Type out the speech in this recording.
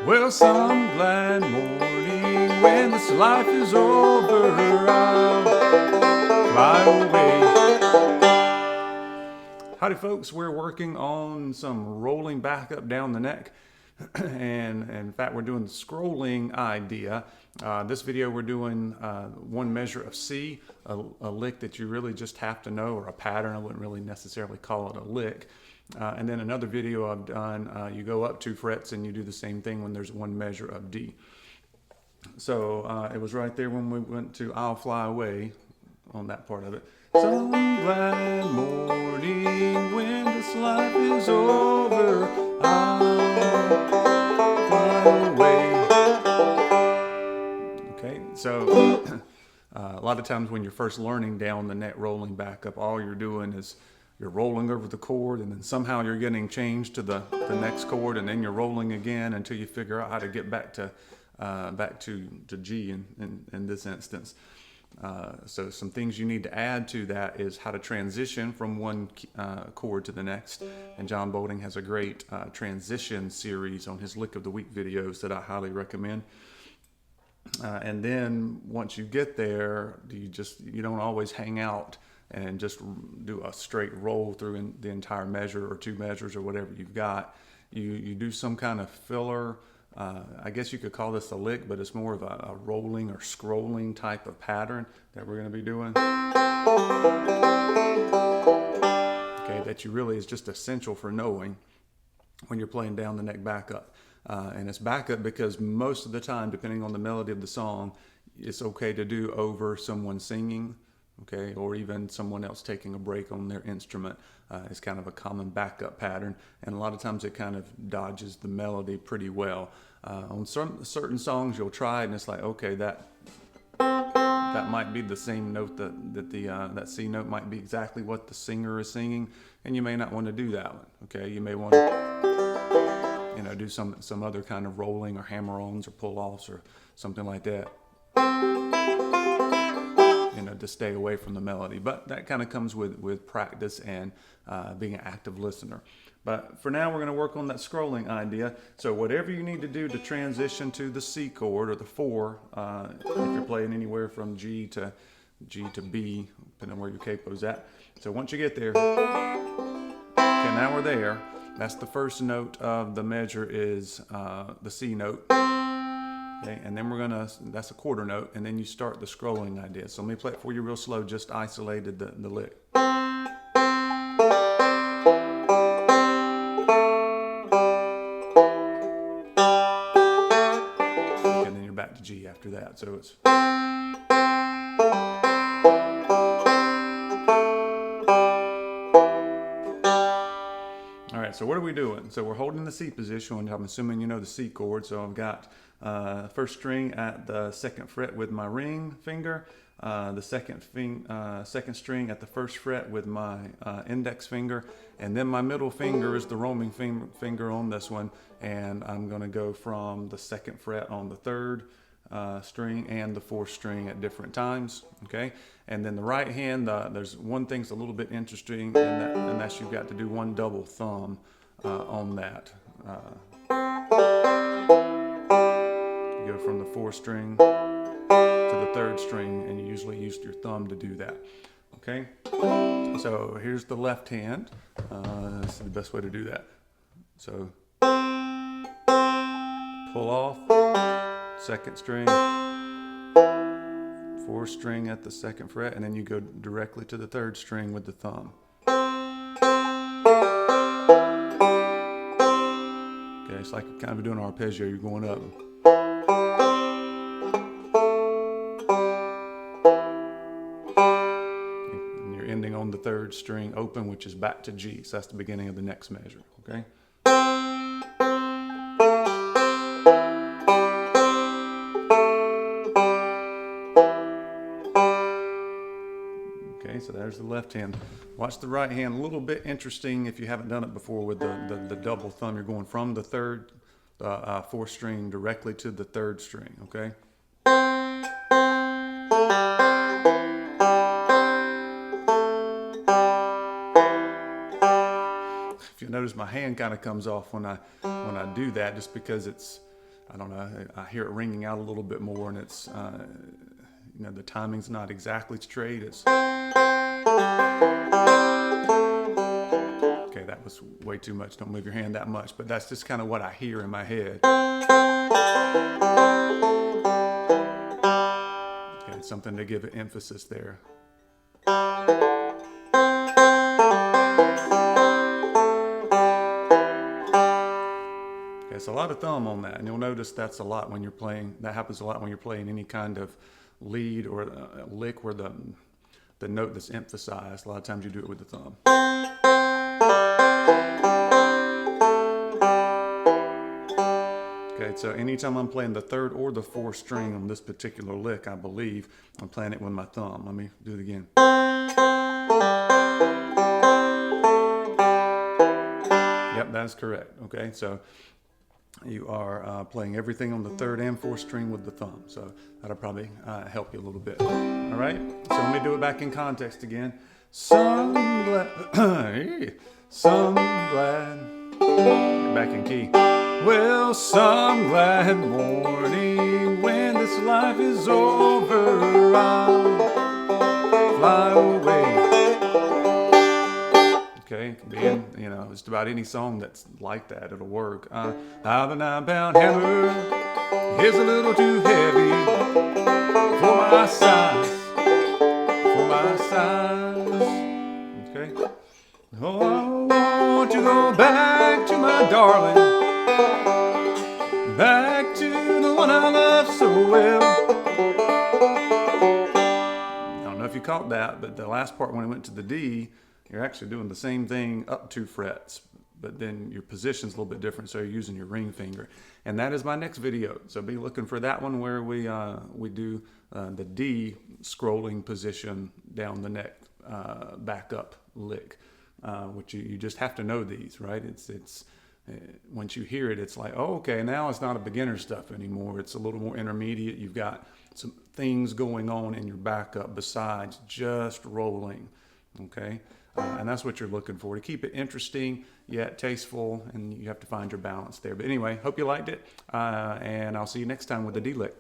Well, some glad morning when this life is over, I'll fly away. Howdy folks, we're working on some rolling back up down the neck. And in fact, we're doing the scrolling idea. This video we're doing one measure of C, a lick that you really just have to know, or a pattern. I wouldn't really necessarily call it a lick. And then another video I've done, you go up 2 frets and you do the same thing when there's one measure of D. So it was right there when we went to I'll Fly Away on that part of it. Some glad morning when this life is over, I'll fly away. Okay, so a lot of times when you're first learning down the neck rolling back up, all you're doing is you're rolling over the chord, and then somehow you're getting changed to the next chord, and then you're rolling again until you figure out how to get back to G in this instance. So some things you need to add to that is how to transition from one chord to the next. And John Bolding has a great transition series on his Lick of the Week videos that I highly recommend. And then once you get there, you don't always hang out and just do a straight roll through the entire measure or 2 measures or whatever you've got. You do some kind of filler. I guess you could call this a lick, but it's more of a rolling or scrolling type of pattern that we're going to be doing. Okay, that really is just essential for knowing when you're playing down the neck backup. And it's backup because most of the time, depending on the melody of the song, it's okay to do over someone singing, okay, or even someone else taking a break on their instrument. It's kind of a common backup pattern, and a lot of times it kind of dodges the melody pretty well. On certain songs you'll try it and it's like, okay, that might be the same note, that C note might be exactly what the singer is singing, and you may not want to do that one. Okay, you may want to do some other kind of rolling or hammer-ons or pull-offs or something like that, to stay away from the melody. But that kind of comes with practice and being an active listener. But for now, we're going to work on that scrolling idea. So whatever you need to do to transition to the C chord or the 4, if you're playing anywhere from G to B, depending on where your capo's at. So once you get there, okay, now we're there. That's the first note of the measure is the C note. Okay, and then that's a quarter note, and then you start the scrolling idea. So let me play it for you real slow, just isolated the lick. Okay, and then you're back to G after that. So it's... All right, so what are we doing? So we're holding the C position, and I'm assuming you know the C chord. So I've got first string at the 2nd fret with my ring finger, the second string at the 1st fret with my index finger, and then my middle finger is the roaming finger on this one, and I'm going to go from the 2nd fret on the 3rd string and the 4th string at different times. Okay, and then the right hand, there's one thing's a little bit interesting, and that's you've got to do one double thumb on that. You go from the 4th string to the 3rd string, and you usually use your thumb to do that. Okay, so here's the left hand. This is the best way to do that. So pull off, 2nd string, 4th string at the 2nd fret, and then you go directly to the 3rd string with the thumb. Okay, it's like kind of doing an arpeggio. You're going up. And you're ending on the 3rd string open, which is back to G. So that's the beginning of the next measure. Okay. Okay, so there's the left hand. Watch the right hand. A little bit interesting if you haven't done it before with the double thumb. You're going from the 4th string directly to the 3rd string, okay? If you notice, my hand kind of comes off when I do that, just because it's I don't know, I hear it ringing out a little bit more, and it's, you know, the timing's not exactly straight. It's, okay, that was way too much. Don't move your hand that much, but that's just kind of what I hear in my head. Okay, something to give it emphasis there. It's a lot of thumb on that, and you'll notice that's a lot when you're playing. That happens a lot when you're playing any kind of lead or a lick where the note that's emphasized. A lot of times you do it with the thumb. Okay, so anytime I'm playing the third or the fourth string on this particular lick, I believe I'm playing it with my thumb. Let me do it again. Yep, that is correct. Okay, so you are playing everything on the third and fourth string with the thumb. So that'll probably help you a little bit. All right, so let me do it back in context again. Some glad, some glad, get back in key. Well, some glad morning when this life is over, I'll fly away. Okay, it can be in, you know, just about any song that's like that, it'll work. Now the 9-pound hammer is a little too heavy for my size, Okay. Oh, I want to go back to my darling, back to the one I love so well. I don't know if you caught that, but the last part when it went to the D, you're actually doing the same thing up 2 frets, but then your position's a little bit different, so you're using your ring finger. And that is my next video, so be looking for that one where we do the D scrolling position down the neck back up lick, which you just have to know these, right? It's once you hear it, it's like, oh, okay, now it's not a beginner stuff anymore. It's a little more intermediate. You've got some things going on in your backup besides just rolling, okay? And that's what you're looking for, to keep it interesting yet tasteful, and you have to find your balance there. But anyway, hope you liked it, and I'll see you next time with the D lick.